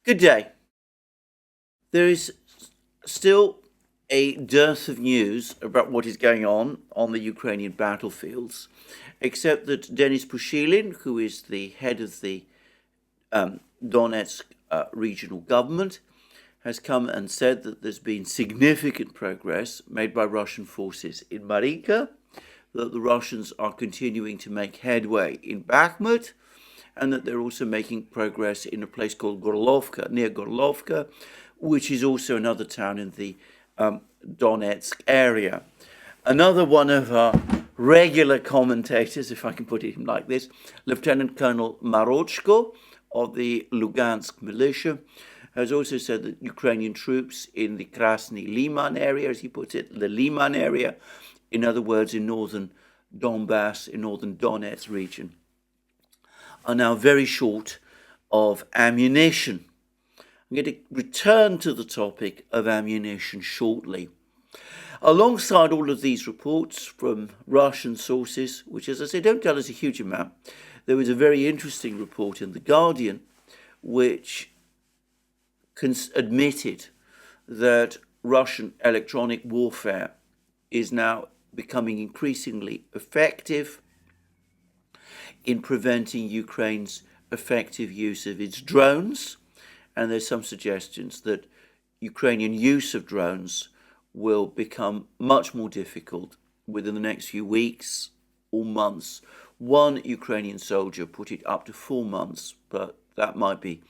Good day. There is still a dearth of news about what is going on the Ukrainian battlefields, except that Denis Pushilin, who is the head of the Donetsk regional government, has come and said that there's been significant progress made by Russian forces in Marinka, that the Russians are continuing to make headway in Bakhmut, and that they're also making progress in a place called Gorlovka, near Gorlovka, which is also another town in the Donetsk area. Another one of our regular commentators, if I can put it like this, Lieutenant Colonel Marochko of the Lugansk militia, has also said that Ukrainian troops in the Krasny Liman area, as he puts it, the Liman area, in other words, in northern Donbass, in northern Donetsk region, are now very short of ammunition. I'm going to return to the topic of ammunition shortly. Alongside all of these reports from Russian sources, which, as I say, don't tell us a huge amount, there was a very interesting report in The Guardian which admitted that Russian electronic warfare is now becoming increasingly effective in preventing Ukraine's effective use of its drones. And there's some suggestions that Ukrainian use of drones will become much more difficult within the next few weeks or months. One Ukrainian soldier put it up to 4 months, but that might be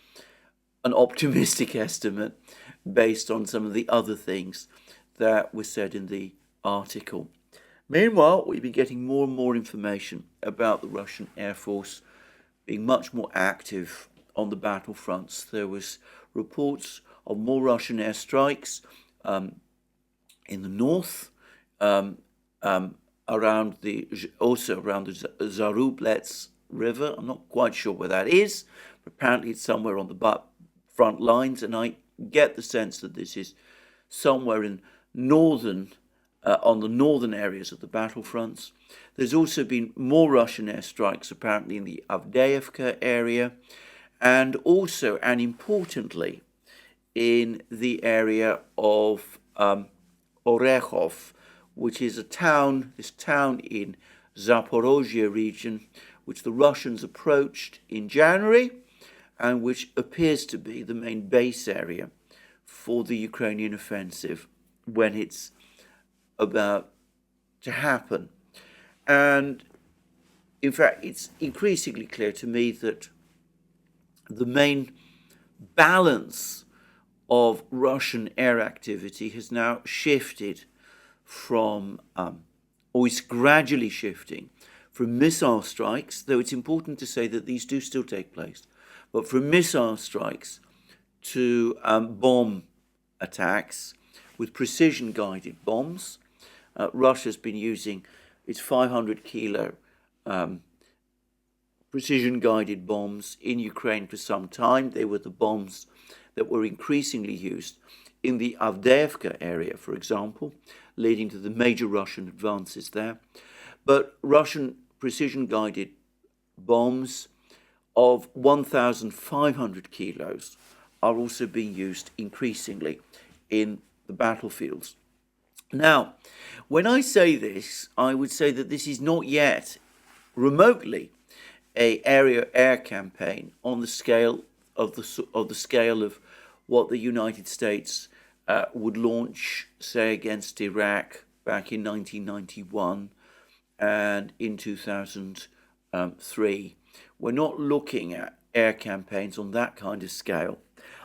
an optimistic estimate based on some of the other things that were said in the article. Meanwhile, we've been getting more and more information about the Russian Air Force being much more active on the battlefronts. There was reports of more Russian airstrikes in the north, around the Zarublets River. I'm not quite sure where that is, but apparently it's somewhere on the front lines, and I get the sense that this is somewhere in on the northern areas of the battlefronts. There's also been more Russian airstrikes apparently in the Avdiivka area, and also, and importantly, in the area of Orekhov, which is this town in Zaporozhye region, which the Russians approached in January, and which appears to be the main base area for the Ukrainian offensive when it's about to happen. And in fact, it's increasingly clear to me that the main balance of Russian air activity has now shifted from, or is gradually shifting from missile strikes, though it's important to say that these do still take place, but from missile strikes to bomb attacks with precision-guided bombs. Russia's been using its 500-kilo precision-guided bombs in Ukraine for some time. They were the bombs that were increasingly used in the Avdiivka area, for example, leading to the major Russian advances there. But Russian precision-guided bombs of 1,500 kilos are also being used increasingly in the battlefields. Now, when I say this, I would say that this is not yet remotely an air campaign on the scale of what the United States would launch, say, against Iraq back in 1991 and in 2003. We're not looking at air campaigns on that kind of scale.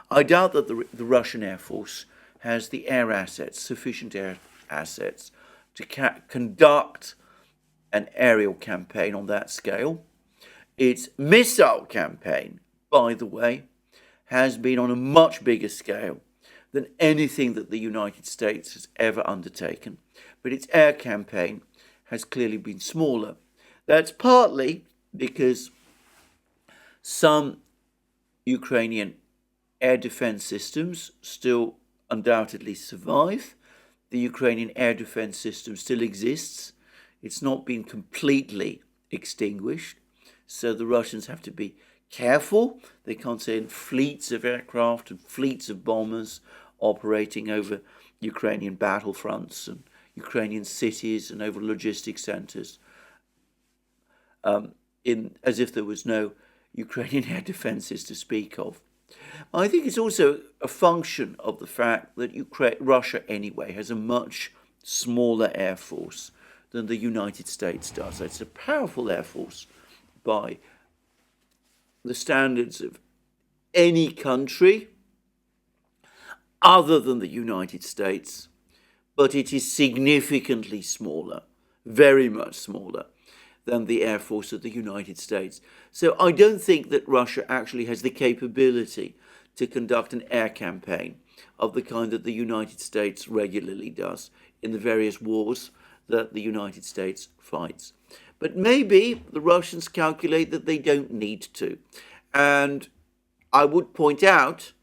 I doubt that the Russian Air Force has the air assets, sufficient air assets, to conduct an aerial campaign on that scale. Its missile campaign, by the way, has been on a much bigger scale than anything that the United States has ever undertaken. But its air campaign has clearly been smaller. That's partly because some Ukrainian air defense systems still undoubtedly survive. The Ukrainian air defense system still exists. It's not been completely extinguished. So the Russians have to be careful. They can't send fleets of aircraft and fleets of bombers operating over Ukrainian battlefronts and Ukrainian cities and over logistics centers, as if there was no Ukrainian air defenses to speak of. I think it's also a function of the fact that Russia anyway has a much smaller air force than the United States does. It's a powerful air force by the standards of any country other than the United States, but it is significantly smaller, very much smaller than the air force of the United States. So I don't think that Russia actually has the capability to conduct an air campaign of the kind that the United States regularly does in the various wars that the United States fights. But maybe the Russians calculate that they don't need to. And I would point out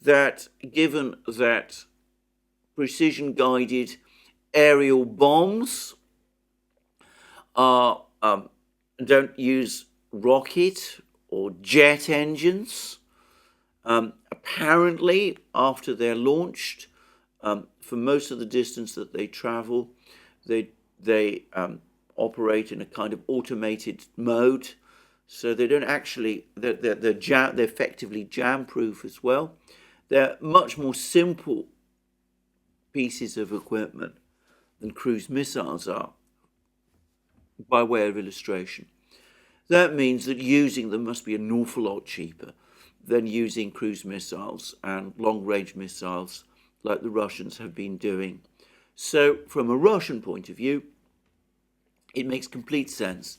that given that precision-guided aerial bombs don't use rocket or jet engines, apparently after they're launched, for most of the distance that they travel, they operate in a kind of automated mode, so they don't actually, they're effectively jam-proof as well. They're much more simple pieces of equipment than cruise missiles are, by way of illustration. That means that using them must be an awful lot cheaper than using cruise missiles and long-range missiles like the Russians have been doing. So from a Russian point of view, it makes complete sense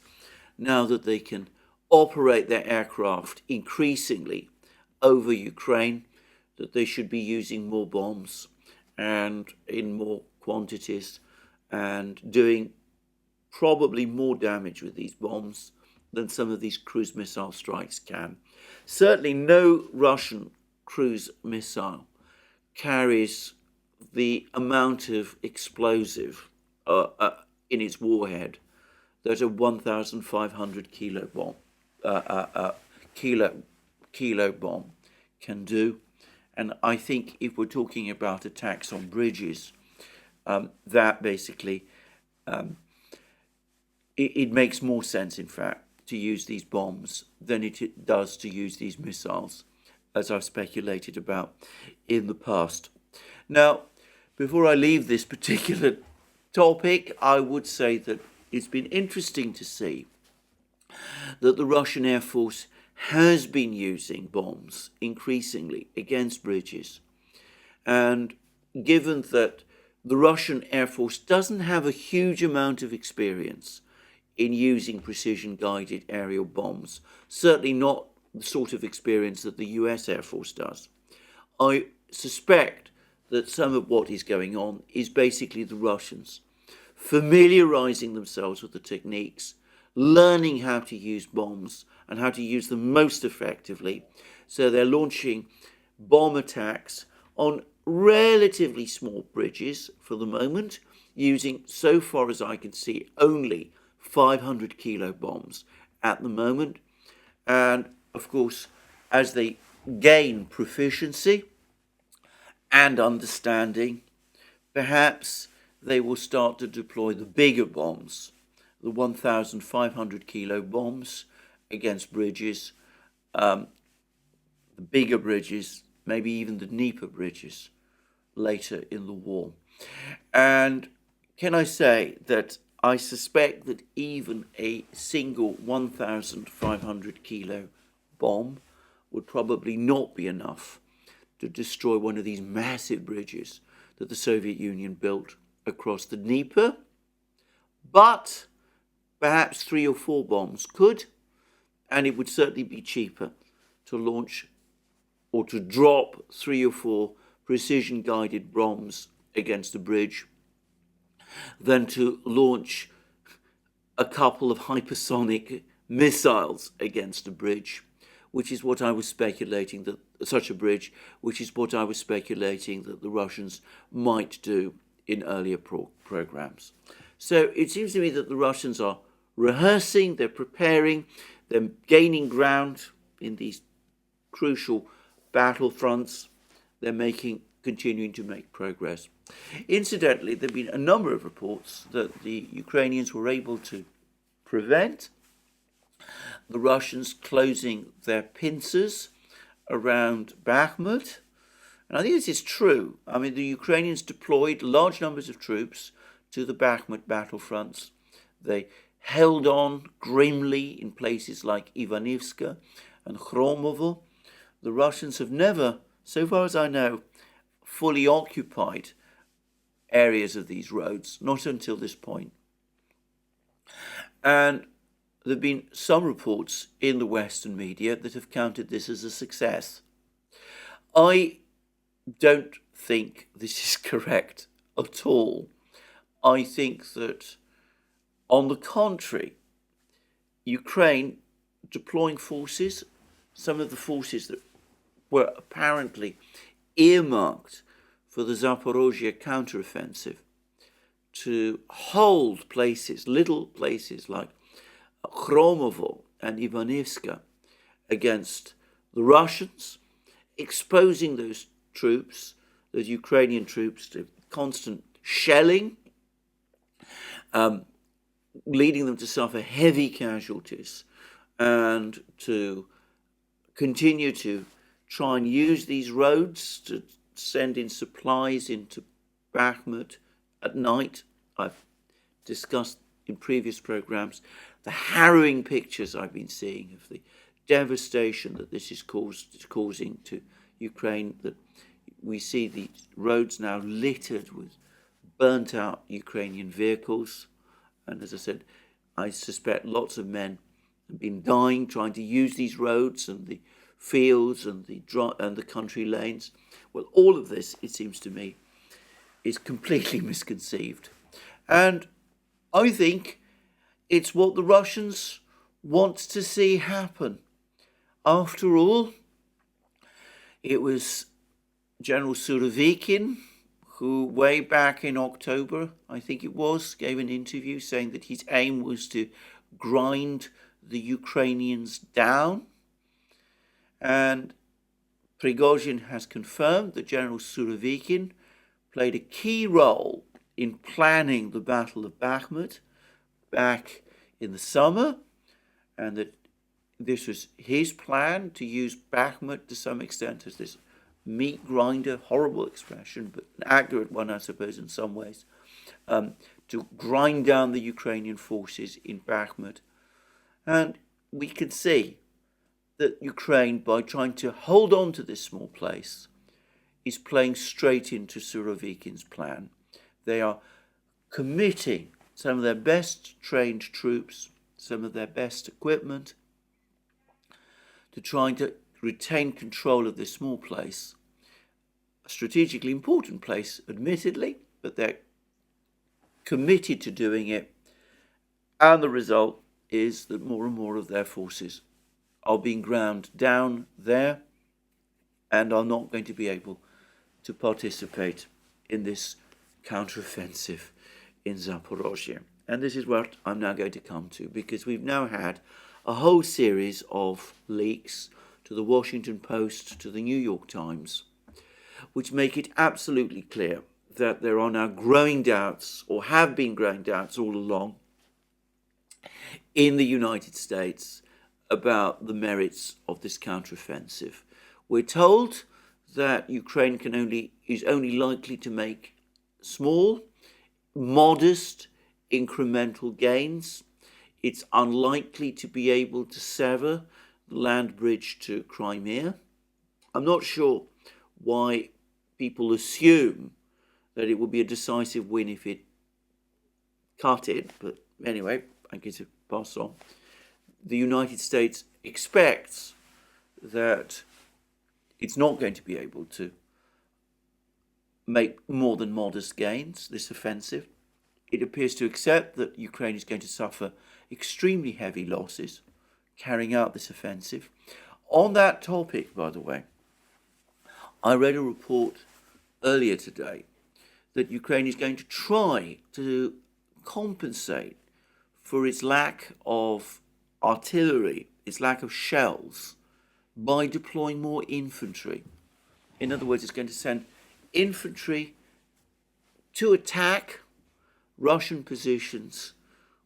now that they can operate their aircraft increasingly over Ukraine, that they should be using more bombs and in more quantities and doing probably more damage with these bombs than some of these cruise missile strikes can. Certainly no Russian cruise missile carries the amount of explosive in its warhead that a 1,500 kilo bomb kilo bomb can do. And I think if we're talking about attacks on bridges, that basically it makes more sense, in fact, to use these bombs than it does to use these missiles, as I've speculated about in the past. Now, before I leave this particular topic, I would say that it's been interesting to see that the Russian Air Force has been using bombs increasingly against bridges. And given that the Russian Air Force doesn't have a huge amount of experience in using precision-guided aerial bombs, certainly not the sort of experience that the US Air Force does, I suspect that some of what is going on is basically the Russians familiarizing themselves with the techniques, learning how to use bombs and how to use them most effectively. So they're launching bomb attacks on relatively small bridges for the moment, using, so far as I can see, only 500 kilo bombs at the moment. And of course, as they gain proficiency and understanding, perhaps they will start to deploy the bigger bombs, the 1,500 kilo bombs against bridges, the bigger bridges, maybe even the Dnieper bridges later in the war. And can I say that I suspect that even a single 1,500 kilo bomb would probably not be enough to destroy one of these massive bridges that the Soviet Union built across the Dnieper, but perhaps 3 or 4 bombs could, and it would certainly be cheaper to launch or to drop 3 or 4 precision-guided bombs against a bridge than to launch a couple of hypersonic missiles against a bridge, which is what I was speculating that which is what I was speculating that the Russians might do in earlier programs. So it seems to me that the Russians are rehearsing, they're preparing, they're gaining ground in these crucial battlefronts, they're continuing to make progress. Incidentally, there have been a number of reports that the Ukrainians were able to prevent the Russians closing their pincers around Bakhmut. And I think this is true. I mean, the Ukrainians deployed large numbers of troops to the Bakhmut battlefronts. They held on grimly in places like Ivanivska and Khromovo. The Russians have never, so far as I know, fully occupied areas of these roads, not until this point. And there have been some reports in the Western media that have counted this as a success. I don't think this is correct at all. I think that, on the contrary, Ukraine deploying forces, some of the forces that were apparently earmarked for the Zaporozhye counteroffensive, to hold places, little places like Khromovo and Ivanivska against the Russians, exposing those troops, those Ukrainian troops, to constant shelling, leading them to suffer heavy casualties, and to continue to try and use these roads to send in supplies into Bakhmut at night. I've discussed in previous programs the harrowing pictures I've been seeing of the devastation that this is causing to Ukraine, that we see the roads now littered with burnt out Ukrainian vehicles. And as I said, I suspect lots of men have been dying trying to use these roads and the fields and the country lanes. Well, all of this, it seems to me, is completely misconceived. And I think it's what the Russians want to see happen. After all, it was General Surovikin who, way back in October, I think it was, gave an interview saying that his aim was to grind the Ukrainians down. And Prigozhin has confirmed that General Surovikin played a key role in planning the Battle of Bakhmut back in the summer, and that this was his plan to use Bakhmut to some extent as this meat grinder, horrible expression, but an accurate one, I suppose, in some ways, to grind down the Ukrainian forces in Bakhmut. And we can see that Ukraine, by trying to hold on to this small place, is playing straight into Surovikin's plan. They are committing some of their best trained troops, some of their best equipment, to trying to retain control of this small place. A strategically important place, admittedly, but they're committed to doing it. And the result is that more and more of their forces are being ground down there and are not going to be able to participate in this counteroffensive in Zaporozhye. And this is what I'm now going to come to, because we've now had a whole series of leaks to the Washington Post, to the New York Times, which make it absolutely clear that there are now growing doubts, or have been growing doubts all along, in the United States about the merits of this counteroffensive. We're told that Ukraine is only likely to make small, modest, incremental gains. It's unlikely to be able to sever the land bridge to Crimea. I'm not sure why people assume that it would be a decisive win if it cut it, but anyway, I guess it pass on. The United States expects that it's not going to be able to make more than modest gains, this offensive. It appears to accept that Ukraine is going to suffer extremely heavy losses carrying out this offensive. On that topic, by the way, I read a report earlier today that Ukraine is going to try to compensate for its lack of artillery, its lack of shells by deploying more infantry. In other words, it's going to send infantry to attack Russian positions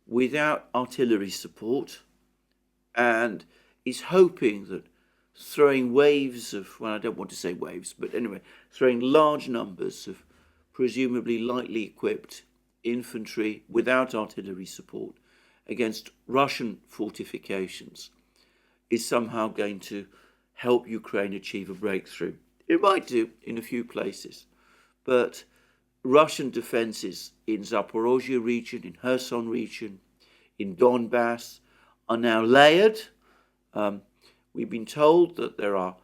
without artillery support, and is hoping that throwing waves of, well, I don't want to say waves, but anyway, throwing large numbers of presumably lightly equipped infantry without artillery support against Russian fortifications is somehow going to help Ukraine achieve a breakthrough. It might do in a few places, but Russian defenses in Zaporozhye region, in Kherson region, in Donbass are now layered. We've been told that there are,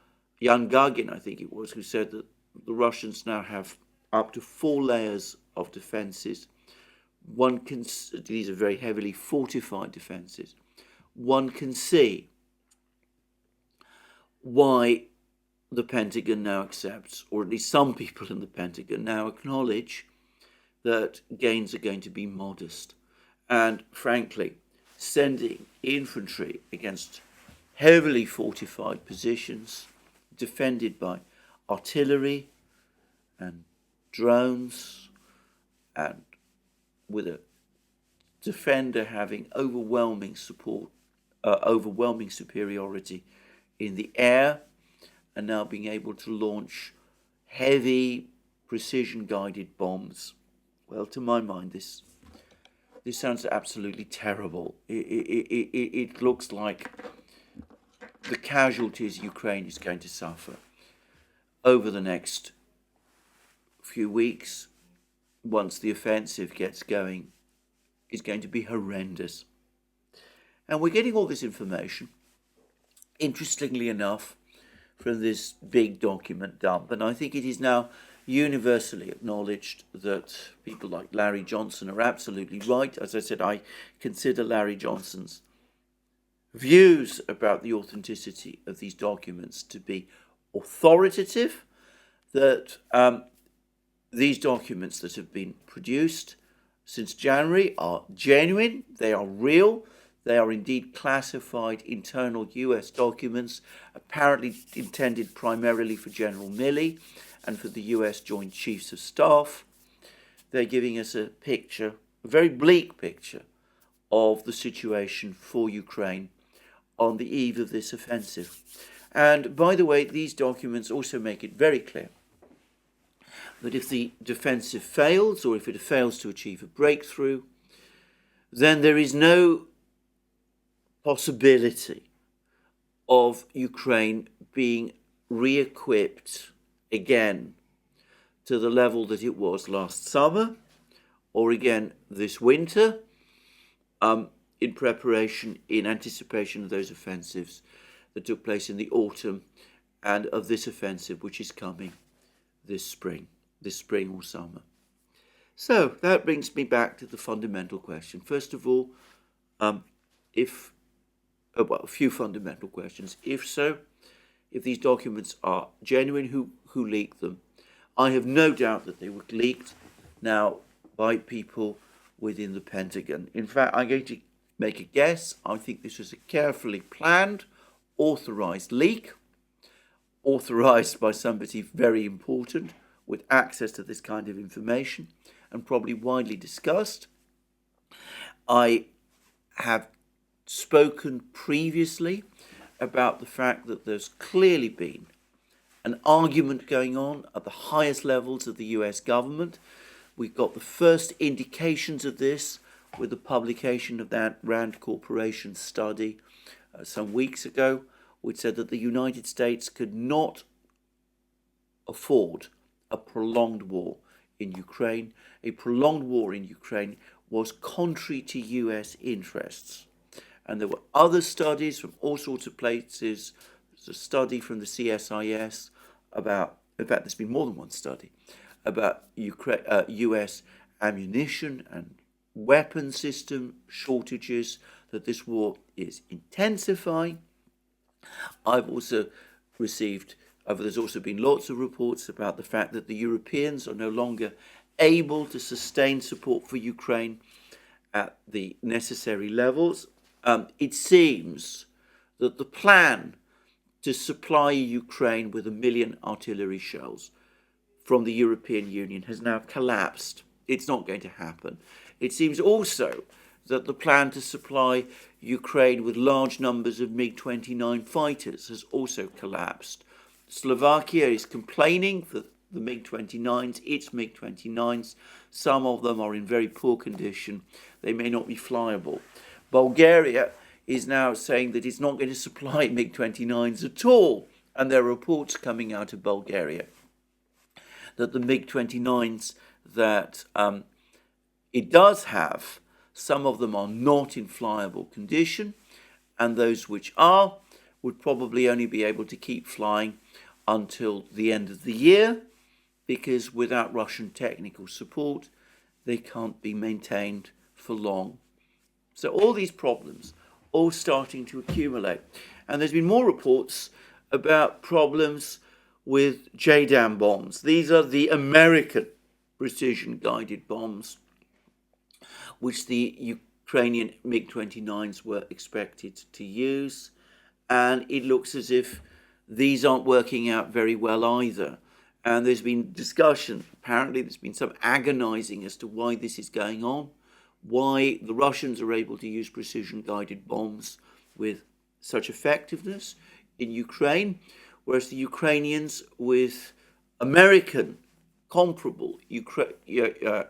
Jan Gagin, I think it was, who said that the Russians now have up to 4 layers of defenses. These are very heavily fortified defenses. One can see why the Pentagon now accepts, or at least some people in the Pentagon now acknowledge, that gains are going to be modest. And frankly, sending infantry against heavily fortified positions defended by artillery and drones, and with a defender having overwhelming superiority in the air, and now being able to launch heavy precision-guided bombs. Well, to my mind, this sounds absolutely terrible. It looks like the casualties Ukraine is going to suffer over the next few weeks, once the offensive gets going, is going to be horrendous. And we're getting all this information, interestingly enough, from this big document dump. And I think it is now universally acknowledged that people like Larry Johnson are absolutely right. As I said, I consider Larry Johnson's views about the authenticity of these documents to be authoritative, that these documents that have been produced since January are genuine, they are real, they are indeed classified internal US documents, apparently intended primarily for General Milley and for the US Joint Chiefs of Staff. They're giving us a picture, a very bleak picture, of the situation for Ukraine on the eve of this offensive. And by the way, these documents also make it very clear that if the defensive fails, or if it fails to achieve a breakthrough, then there is no possibility of Ukraine being re-equipped again to the level that it was last summer, or again this winter, in preparation, in anticipation of those offensives that took place in the autumn, and of this offensive which is coming this spring or summer. So that brings me back to the fundamental question. First of all, a few fundamental questions. If so, if these documents are genuine, who leaked them? I have no doubt that they were leaked now by people within the Pentagon. In fact, I'm going to make a guess. I think this was a carefully planned, authorized leak, authorized by somebody very important with access to this kind of information, and probably widely discussed. I have spoken previously about the fact that there's clearly been an argument going on at the highest levels of the US government. We've got the first indications of this with the publication of that Rand Corporation study some weeks ago, which said that the United States could not afford a prolonged war in Ukraine. A prolonged war in Ukraine was contrary to US interests. And there were other studies from all sorts of places. There's a study from the CSIS about, in fact, there's been more than one study, about US ammunition and weapon system shortages, that this war is intensifying. There's also been lots of reports about the fact that the Europeans are no longer able to sustain support for Ukraine at the necessary levels. It seems that the plan to supply Ukraine with 1 million artillery shells from the European Union has now collapsed. It's not going to happen. It seems also that the plan to supply Ukraine with large numbers of MiG-29 fighters has also collapsed. Slovakia is complaining that the MiG-29s, its MiG-29s, some of them are in very poor condition. They may not be flyable. Bulgaria is now saying that it's not going to supply MiG-29s at all. And there are reports coming out of Bulgaria that the MiG-29s that it does have, some of them are not in flyable condition, and those which are would probably only be able to keep flying until the end of the year, because without Russian technical support, they can't be maintained for long. So all these problems all starting to accumulate. And there's been more reports about problems with JDAM bombs. These are the American precision-guided bombs, which the Ukrainian MiG-29s were expected to use. And it looks as if these aren't working out very well either. And there's been discussion, apparently there's been some agonizing as to why this is going on, why the Russians are able to use precision-guided bombs with such effectiveness in Ukraine, whereas the Ukrainians with American, comparable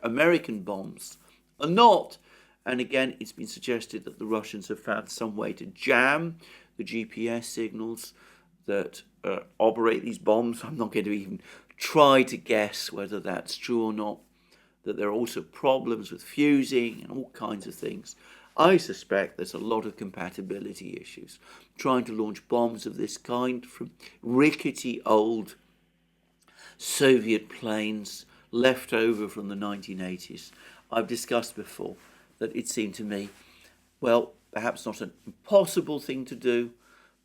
American bombs are not. And again, it's been suggested that the Russians have found some way to jam the GPS signals that operate these bombs. I'm not going to even try to guess whether that's true or not, that there are also problems with fusing and all kinds of things. I suspect there's a lot of compatibility issues trying to launch bombs of this kind from rickety old Soviet planes left over from the 1980s. I've discussed before that it seemed to me, well, perhaps not an impossible thing to do,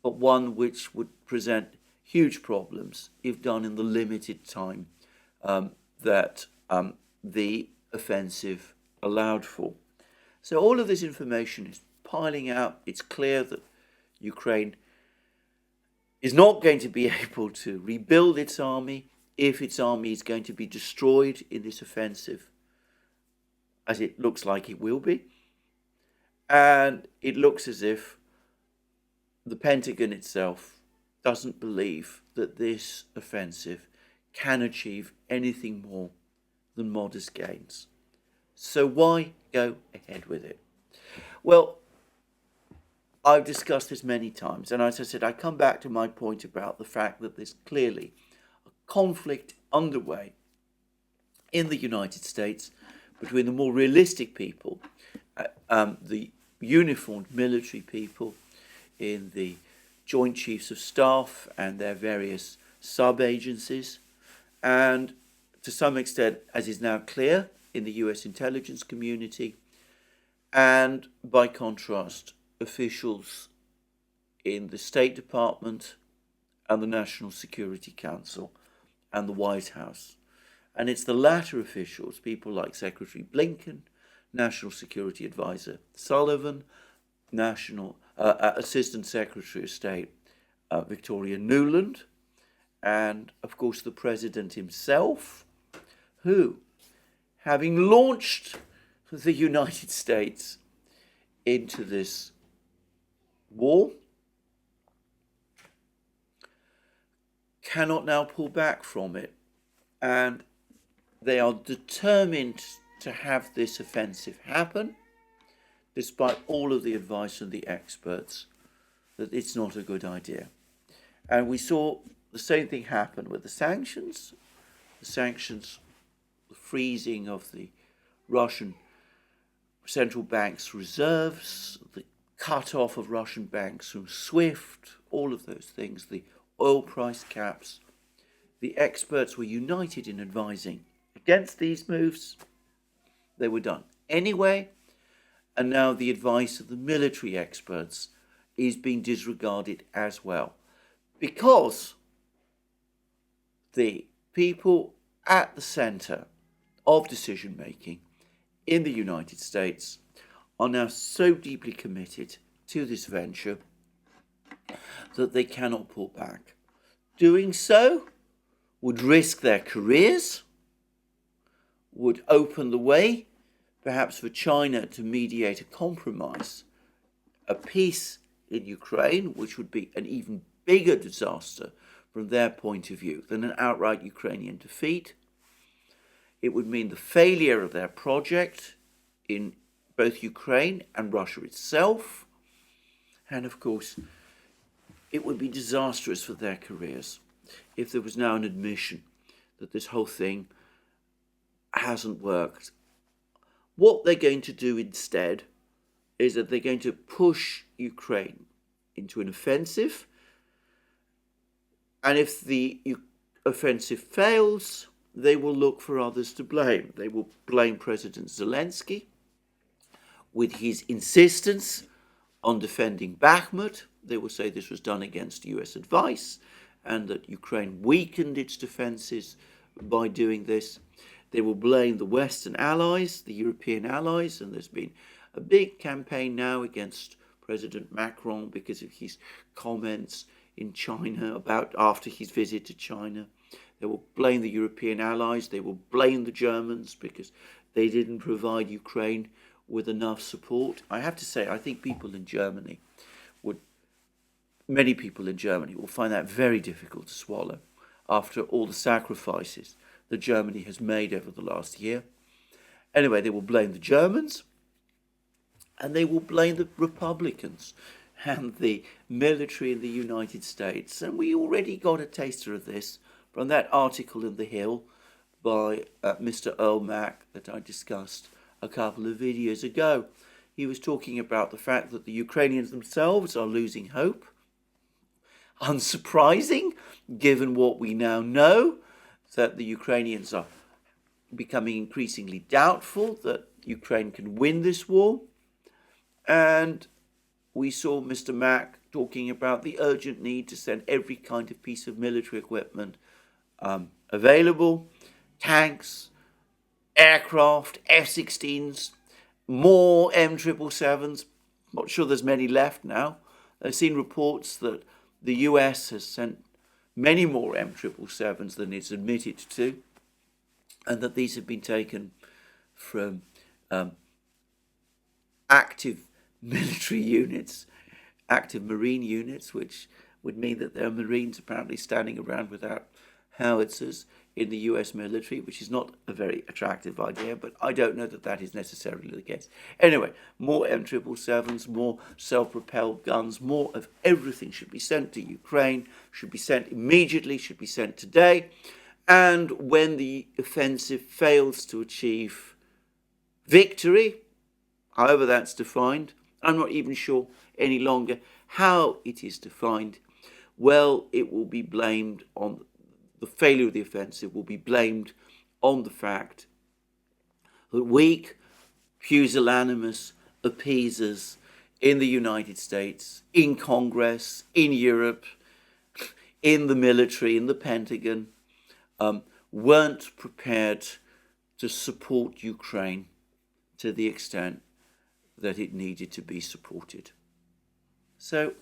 but one which would present huge problems if done in the limited time that the offensive allowed for. So all of this information is piling out. It's clear that Ukraine is not going to be able to rebuild its army if its army is going to be destroyed in this offensive, as it looks like it will be. And it looks as if the Pentagon itself doesn't believe that this offensive can achieve anything more than modest gains. So why go ahead with it? Well, I've discussed this many times, and as I said, I come back to my point about the fact that there's clearly a conflict underway in the United States between the more realistic people, the uniformed military people in the Joint Chiefs of Staff and their various sub-agencies, and to some extent, as is now clear, in the US intelligence community, and by contrast, officials in the State Department and the National Security Council and the White House. And it's the latter officials, people like Secretary Blinken, National Security Advisor Sullivan, Assistant Secretary of State Victoria Nuland, and of course the President himself, who, having launched the United States into this war, cannot now pull back from it. And they are determined to have this offensive happen, despite all of the advice from the experts that it's not a good idea. And we saw the same thing happen with the sanctions, the freezing of the Russian central bank's reserves, the cut-off of Russian banks from SWIFT, all of those things, the oil price caps. The experts were united in advising against these moves. They were done anyway, and now the advice of the military experts is being disregarded as well, because the people at the center of decision making in the United States are now so deeply committed to this venture that they cannot pull back. Doing so would risk their careers, would open the way perhaps for China to mediate a compromise, a peace in Ukraine, which would be an even bigger disaster from their point of view than an outright Ukrainian defeat. It would mean the failure of their project in both Ukraine and Russia itself. And of course, it would be disastrous for their careers if there was now an admission that this whole thing hasn't worked. What they're going to do instead is that they're going to push Ukraine into an offensive. And if the offensive fails, they will look for others to blame. They will blame President Zelensky with his insistence on defending Bakhmut. They will say this was done against US advice and that Ukraine weakened its defences by doing this. They will blame the Western allies, the European allies, and there's been a big campaign now against President Macron because of his comments in China about after his visit to China. They will blame the European allies. They will blame the Germans because they didn't provide Ukraine with enough support. I have to say, I think many people in Germany will find that very difficult to swallow after all the sacrifices that Germany has made over the last year. Anyway, they will blame the Germans and they will blame the Republicans and the military in the United States. And we already got a taster of this from that article in The Hill by Mr. Earl Mack that I discussed a couple of videos ago. He was talking about the fact that the Ukrainians themselves are losing hope. Unsurprising, given what we now know, that the Ukrainians are becoming increasingly doubtful that Ukraine can win this war. And we saw Mr. Mack talking about the urgent need to send every kind of piece of military equipment available, tanks, aircraft, F-16s, more M777s. Not sure there's many left now. I've seen reports that the US has sent many more M777s than it's admitted to, and that these have been taken from active military units, active marine units, which would mean that there are Marines apparently standing around without howitzers in the US military, which is not a very attractive idea, but I don't know that that is necessarily the case. Anyway, more M777s, more self-propelled guns, more of everything should be sent to Ukraine, should be sent immediately, should be sent today. And when the offensive fails to achieve victory, however that's defined, I'm not even sure any longer how it is defined, well, it will be blamed on the failure of the offensive will be blamed on the fact that weak, pusillanimous appeasers in the United States, in Congress, in Europe, in the military, in the Pentagon, weren't prepared to support Ukraine to the extent that it needed to be supported. So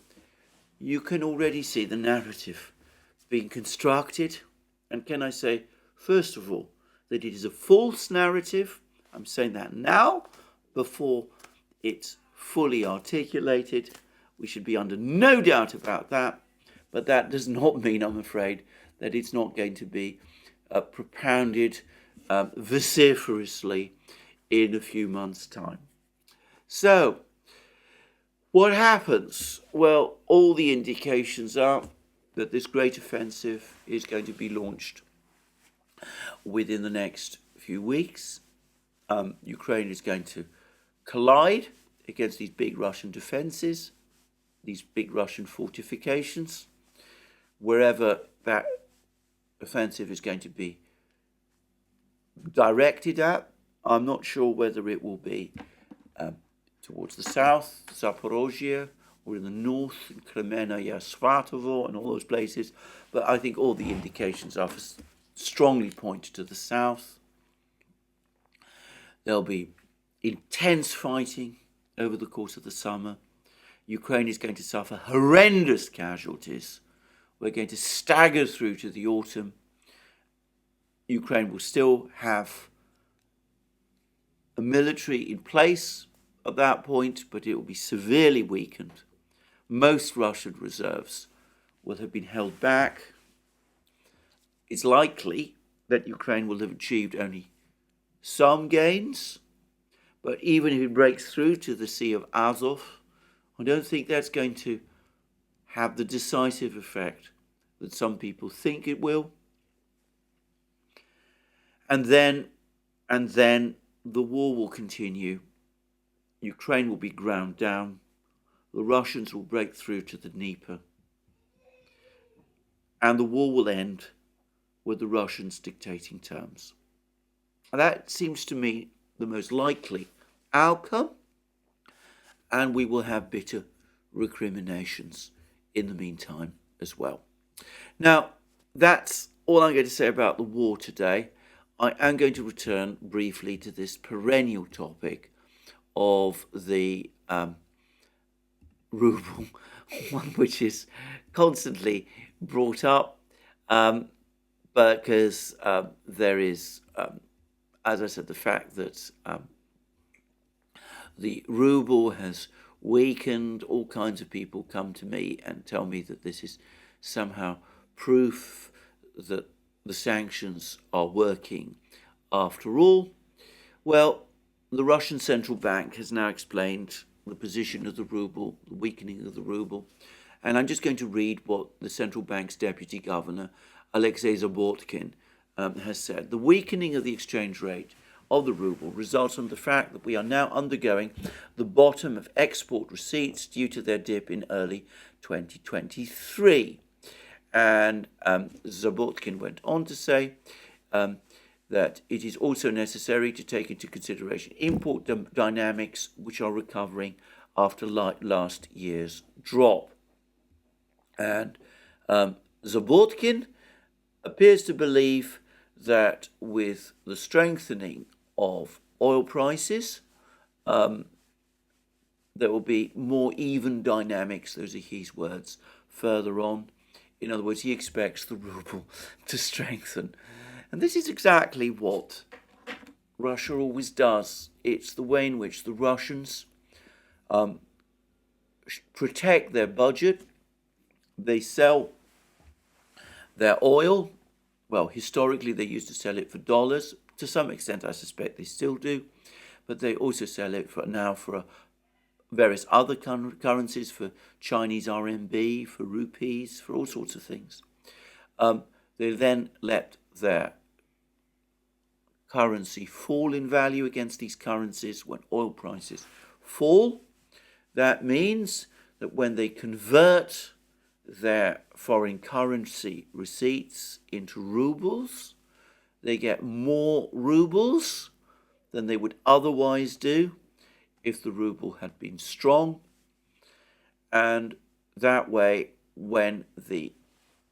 you can already see the narrative being constructed. And can I say, first of all, that it is a false narrative. I'm saying that now, before it's fully articulated. We should be under no doubt about that. But that does not mean, I'm afraid, that it's not going to be propounded vociferously in a few months' time. So, what happens? Well, all the indications are that this great offensive is going to be launched within the next few weeks. Ukraine is going to collide against these big Russian defenses, these big Russian fortifications. Wherever that offensive is going to be directed at, I'm not sure whether it will be towards the south, Zaporozhye, or in the north, in Kremenaya, Svatovo, and all those places. But I think all the indications are strongly point to the south. There'll be intense fighting over the course of the summer. Ukraine is going to suffer horrendous casualties. We're going to stagger through to the autumn. Ukraine will still have a military in place at that point, but it will be severely weakened. Most Russian reserves will have been held back. It's likely that Ukraine will have achieved only some gains, but even if it breaks through to the Sea of Azov, I don't think that's going to have the decisive effect that some people think it will. And then the war will continue. Ukraine will be ground down. The Russians will break through to the Dnieper. And the war will end with the Russians dictating terms. And that seems to me the most likely outcome. And we will have bitter recriminations in the meantime as well. Now, that's all I'm going to say about the war today. I am going to return briefly to this perennial topic of the ruble, one which is constantly brought up, because there is, as I said, the fact that the ruble has weakened. All kinds of people come to me and tell me that this is somehow proof that the sanctions are working after all. Well, the Russian central bank has now explained the position of the ruble, the weakening of the ruble, and I'm just going to read what the central bank's deputy governor, Alexei Zabortkin, has said. The weakening of the exchange rate of the ruble results from the fact that we are now undergoing the bottom of export receipts due to their dip in early 2023. And Zabortkin went on to say that it is also necessary to take into consideration import dynamics which are recovering after last year's drop. And Zabortkin appears to believe that with the strengthening of oil prices, there will be more even dynamics, those are his words, further on. In other words, he expects the ruble to strengthen. And this is exactly what Russia always does. It's the way in which the Russians protect their budget. They sell their oil. Well, historically, they used to sell it for dollars. To some extent, I suspect they still do. But they also sell it for various other currencies, for Chinese RMB, for rupees, for all sorts of things. They then let their currency fall in value against these currencies when oil prices fall. That means that when they convert their foreign currency receipts into rubles, they get more rubles than they would otherwise do if the ruble had been strong. And that way, when the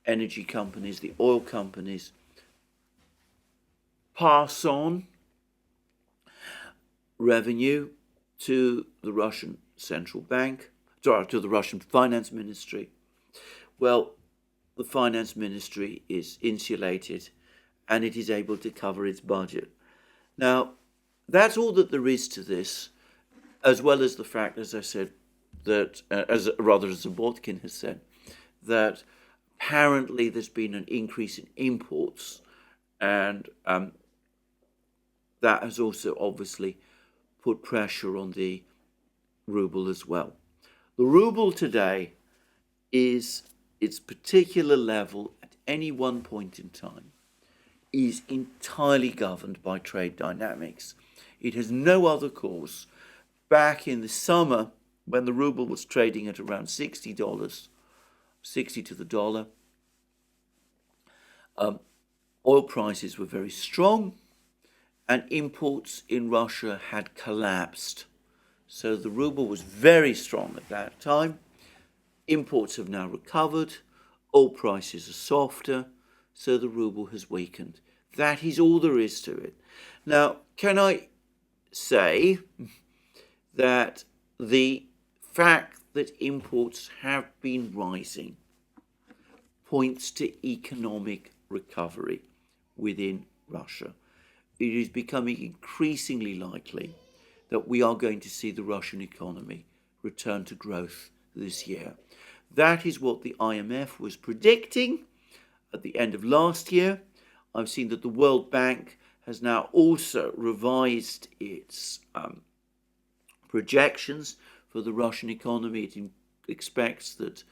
energy companies, the oil companies, pass on revenue to the Russian central bank, to the Russian finance ministry, well, the finance ministry is insulated and it is able to cover its budget. Now, that's all that there is to this, as well as the fact, as I said, that, as Zabortkin has said, that apparently there's been an increase in imports, and that has also obviously put pressure on the ruble as well. The ruble today is its particular level at any one point in time is entirely governed by trade dynamics. It has no other cause. Back in the summer, when the ruble was trading at around $60, 60 to the dollar, oil prices were very strong and imports in Russia had collapsed. So the ruble was very strong at that time. Imports have now recovered. Oil prices are softer. So the ruble has weakened. That is all there is to it. Now, can I say that the fact that imports have been rising points to economic recovery within Russia. It is becoming increasingly likely that we are going to see the Russian economy return to growth this year. That is what the IMF was predicting at the end of last year. I've seen that the World Bank has now also revised its projections for the Russian economy. It expects that,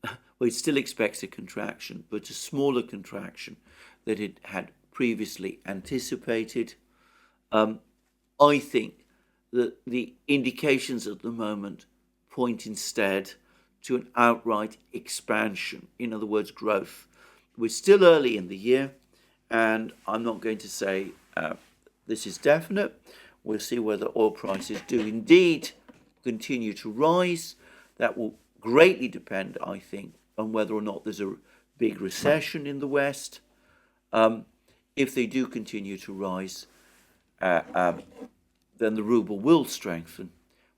well, it still expects a contraction, but a smaller contraction than it had previously anticipated. I think that the indications at the moment point instead to an outright expansion, in other words, growth. We're still early in the year, and I'm not going to say this is definite. We'll see whether oil prices do indeed continue to rise. That will greatly depend, I think, on whether or not there's a big recession in the West. If they do continue to rise, then the ruble will strengthen.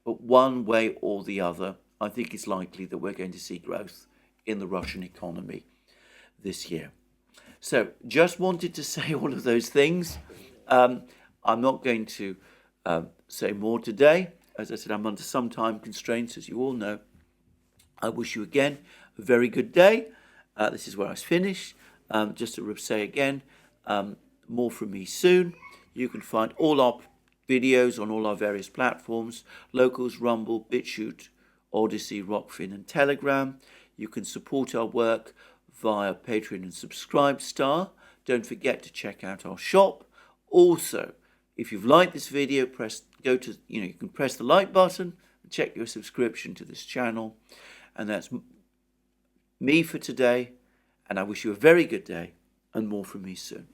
But one way or the other, I think it's likely that we're going to see growth in the Russian economy this year. So just wanted to say all of those things. I'm not going to say more today. As I said, I'm under some time constraints, as you all know. I wish you again a very good day. This is where I finish. Just to say again, more from me soon. You can find all our videos on all our various platforms: Locals, Rumble, BitChute, ODYSEE, Rockfin and Telegram. You can support our work via Patreon and Subscribestar. Don't forget to check out our shop. Also, if you've liked this video, you can press the like button and check your subscription to this channel. And that's me for today. And I wish you a very good day and more from me soon.